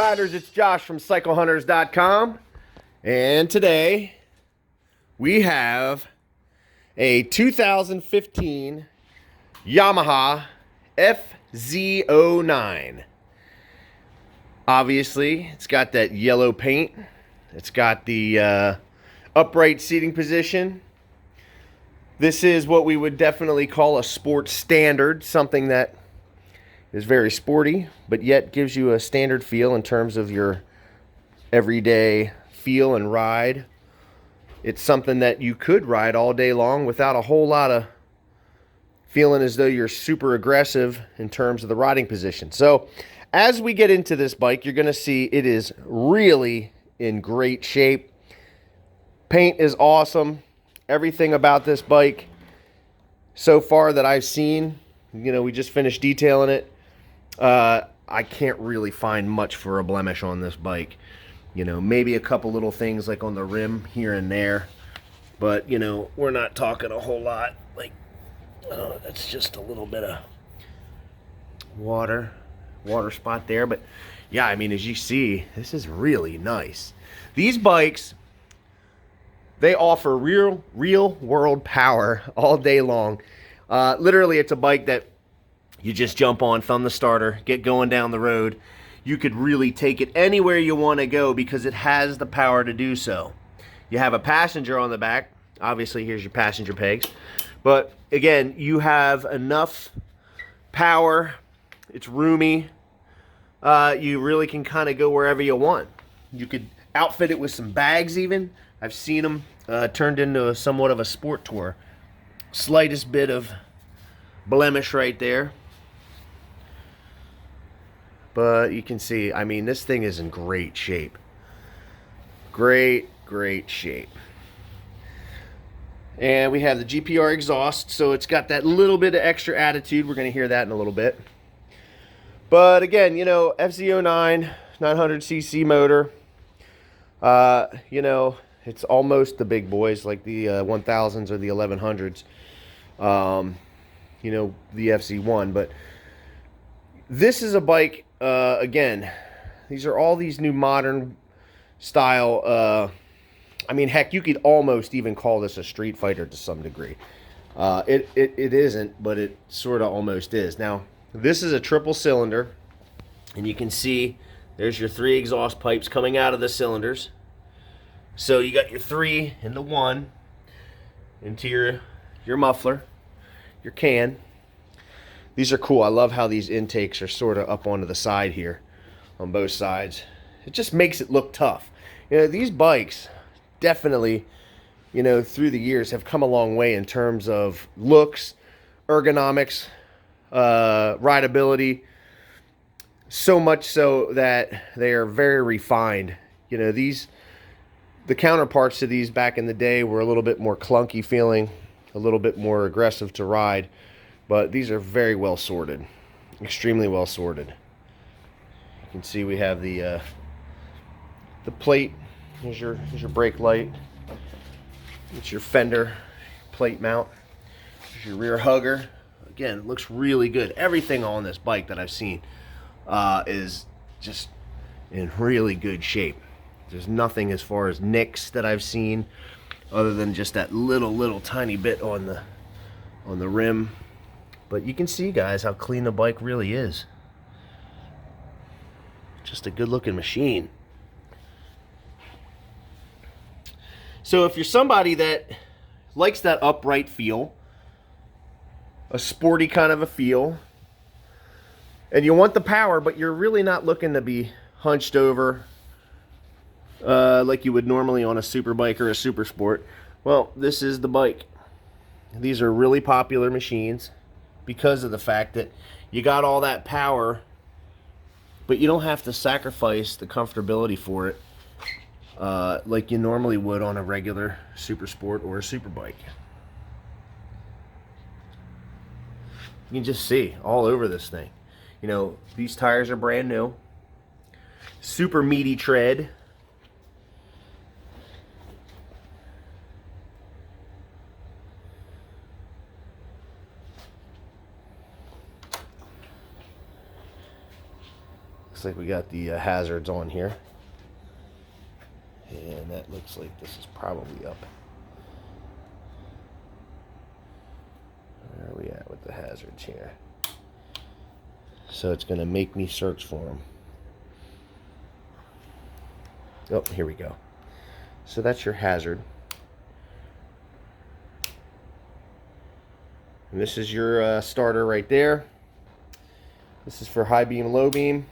Riders, it's Josh from CycleHunters.com, and today we have a 2015 Yamaha FZ09. Obviously, it's got that yellow paint. It's got the upright seating position. This is what we would definitely call a sport standard, something that is very sporty, but yet gives you a standard feel in terms of your everyday feel and ride. It's something that you could ride all day long without a whole lot of feeling as though you're super aggressive in terms of the riding position. So as we get into this bike, you're going to see it is really in great shape. Paint is awesome. Everything about this bike so far that I've seen, you know, we just finished detailing it. I can't really find much for a blemish on this bike. You know, maybe a couple little things like on the rim here and there. But, you know, we're not talking a whole lot. Like, that's just a little bit of water spot there. But, yeah, I mean, as you see, this is really nice. These bikes, they offer real world power all day long. Literally, it's a bike that you just jump on, thumb the starter, get going down the road. You could really take it anywhere you want to go because it has the power to do so. You have a passenger on the back. Obviously, here's your passenger pegs. But again, you have enough power. It's roomy. You really can kind of go wherever you want. You could outfit it with some bags even. I've seen them turned into somewhat of a sport tour. Slightest bit of blemish right there. But you can see, I mean, this thing is in great shape. Great shape. And we have the GPR exhaust, so it's got that little bit of extra attitude. We're going to hear that in a little bit. But again, you know, FZ09, 900cc motor. You know, it's almost the big boys like the 1000s or the 1100s. You know, the FZ1. But this is a bike, again, these are all these new modern style, I mean, heck, you could almost even call this a Streetfighter to some degree. It isn't, but it sort of almost is. Now, this is a triple cylinder, and you can see there's your 3 exhaust pipes coming out of the cylinders. So you got your 3 into 1 into your muffler, your can. These are cool. I love how these intakes are sort of up onto the side here on both sides. It just makes it look tough. You know, these bikes definitely, you know, through the years have come a long way in terms of looks, ergonomics, rideability, so much so that they are very refined. You know, the counterparts to these back in the day were a little bit more clunky feeling, a little bit more aggressive to ride. But these are very well sorted, extremely well sorted. You can see we have the plate. Here's your brake light. It's your fender plate mount. Here's your rear hugger. Again, it looks really good. Everything on this bike that I've seen is just in really good shape. There's nothing as far as nicks that I've seen, other than just that little tiny bit on the rim. But you can see, guys, how clean the bike really is. Just a good looking machine. So if you're somebody that likes that upright feel, a sporty kind of a feel, and you want the power, but you're really not looking to be hunched over like you would normally on a super bike or a super sport, well, this is the bike. These are really popular machines because of the fact that you got all that power, but you don't have to sacrifice the comfortability for it like you normally would on a regular super sport or a super bike. You can just see all over this thing. You know, these tires are brand new. Super meaty tread. Looks like we got the hazards on here. And that looks like this is probably up. Where are we at with the hazards here? So it's going to make me search for them. Oh, here we go. So that's your hazard. And this is your starter right there. This is for high beam, low beam.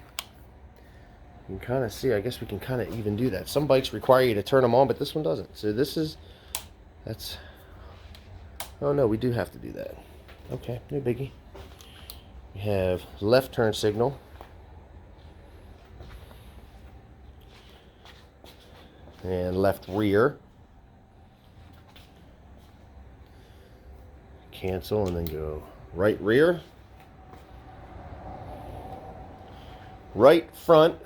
You can kind of see, I guess we can kind of even do that. Some bikes require you to turn them on, but this one doesn't. So this is, oh no, we do have to do that. Okay, no biggie. We have left turn signal. And left rear. Cancel and then go right rear. Right front.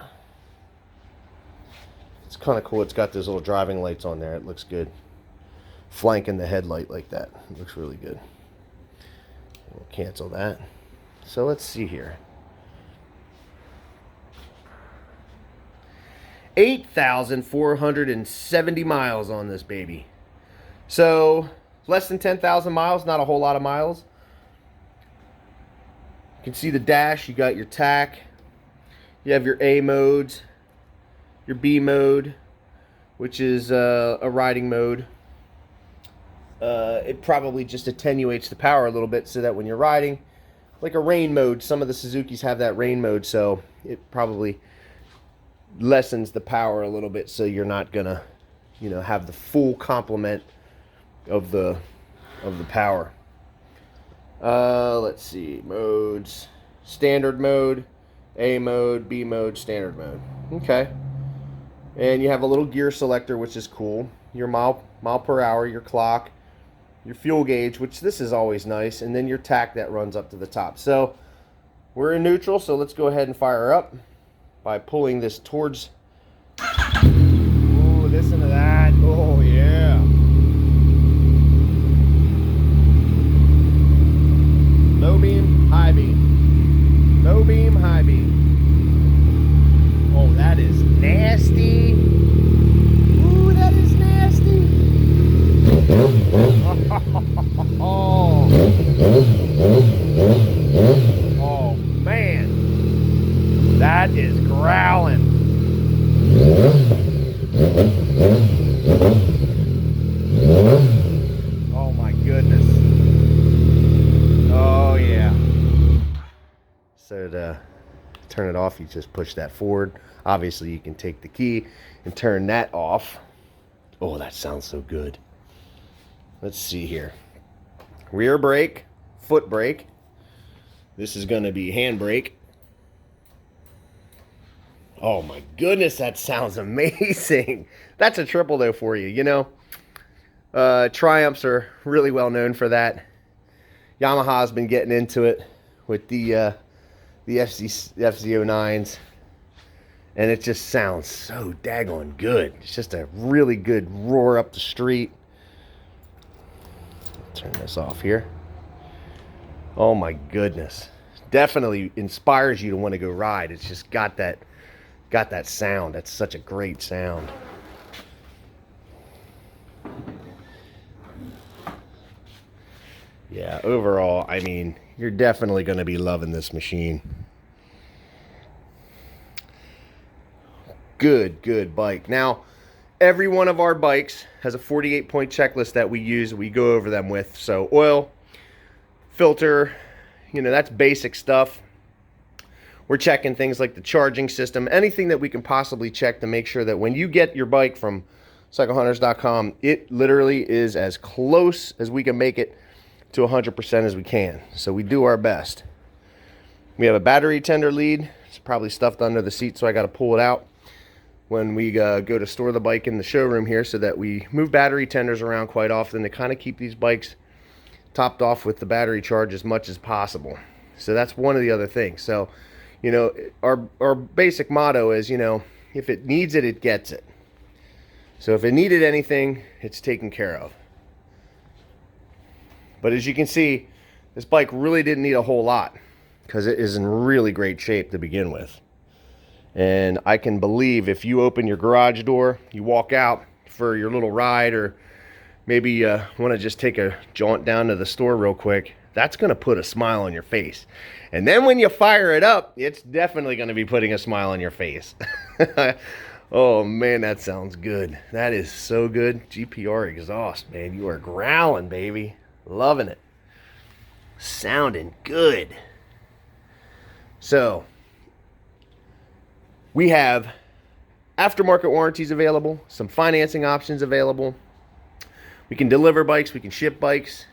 It's kind of cool. It's got those little driving lights on there. It looks good. Flanking the headlight like that. It looks really good. We'll cancel that. So let's see here. 8,470 miles on this baby. So less than 10,000 miles, not a whole lot of miles. You can see the dash. You got your tack. You have your A modes, your B mode, which is a riding mode. It probably just attenuates the power a little bit so that when you're riding, like a rain mode, some of the Suzukis have that rain mode, so it probably lessens the power a little bit so you're not gonna, have the full complement of the power. Let's see, modes, standard mode, A mode, B mode, standard mode. Okay. And you have a little gear selector, which is cool. Your mile per hour, your clock, your fuel gauge, which this is always nice, and then your tack that runs up to the top. So we're in neutral, so let's go ahead and fire up by pulling this towards. Ooh, listen to that. Oh, yeah. Low beam, high beam. Low beam, high beam. Oh, that is nasty. Ooh, that is nasty. Oh, man. That is growling. Oh, my goodness. Oh, yeah. So to turn it off, you just push that forward. Obviously, you can take the key and turn that off. Oh, that sounds so good. Let's see here. Rear brake, foot brake. This is going to be hand brake. Oh my goodness, that sounds amazing. That's a triple though for you, Triumphs are really well known for that. Yamaha's been getting into it with the FZ09s. And it just sounds so daggone good. It's just a really good roar up the street. Turn this off here. Oh my goodness. Definitely inspires you to want to go ride. It's just got that sound. That's such a great sound. Yeah, overall, I mean, you're definitely going to be loving this machine. Good bike. Now, every one of our bikes has a 48-point checklist that we use. We go over them with. So oil, filter, that's basic stuff. We're checking things like the charging system, anything that we can possibly check to make sure that when you get your bike from cyclehunters.com, it literally is as close as we can make it to 100% as we can. So we do our best. We have a battery tender lead. It's probably stuffed under the seat, so I got to pull it out when we go to store the bike in the showroom here, so that we move battery tenders around quite often to kind of keep these bikes topped off with the battery charge as much as possible. So that's one of the other things. So, our basic motto is, if it needs it, it gets it. So if it needed anything, it's taken care of. But as you can see, this bike really didn't need a whole lot because it is in really great shape to begin with. And I can believe if you open your garage door, you walk out for your little ride, or maybe you want to just take a jaunt down to the store real quick, that's going to put a smile on your face. And then when you fire it up, it's definitely going to be putting a smile on your face. Oh man, that sounds good. That is so good. GPR exhaust, man. You are growling, baby. Loving it. Sounding good. So, we have aftermarket warranties available, some financing options available. We can deliver bikes, we can ship bikes.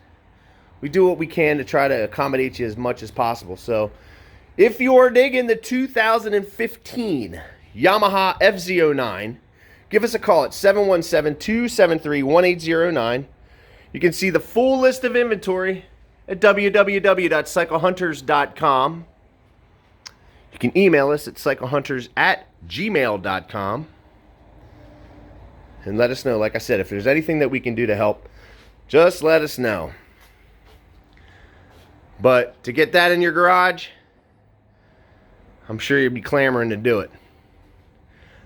We do what we can to try to accommodate you as much as possible. So, if you're digging the 2015 Yamaha FZ09, give us a call at 717-273-1809. You can see the full list of inventory at www.cyclehunters.com. You can email us at cyclehunters@gmail.com. And let us know, like I said, if there's anything that we can do to help, just let us know. But to get that in your garage, I'm sure you'll be clamoring to do it.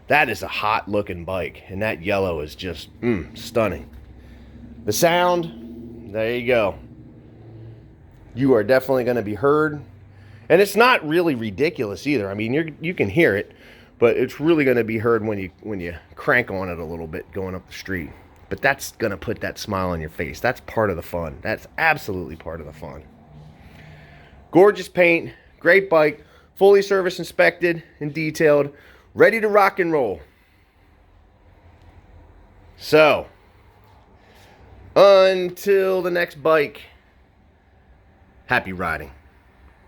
That is a hot looking bike, and that yellow is just stunning. The sound, there you go. You are definitely going to be heard, and it's not really ridiculous either. I mean, you can hear it, but it's really going to be heard when you crank on it a little bit going up the street. But that's going to put that smile on your face. That's part of the fun. That's absolutely part of the fun. Gorgeous paint, great bike, fully service inspected and detailed, ready to rock and roll. So, until the next bike, happy riding.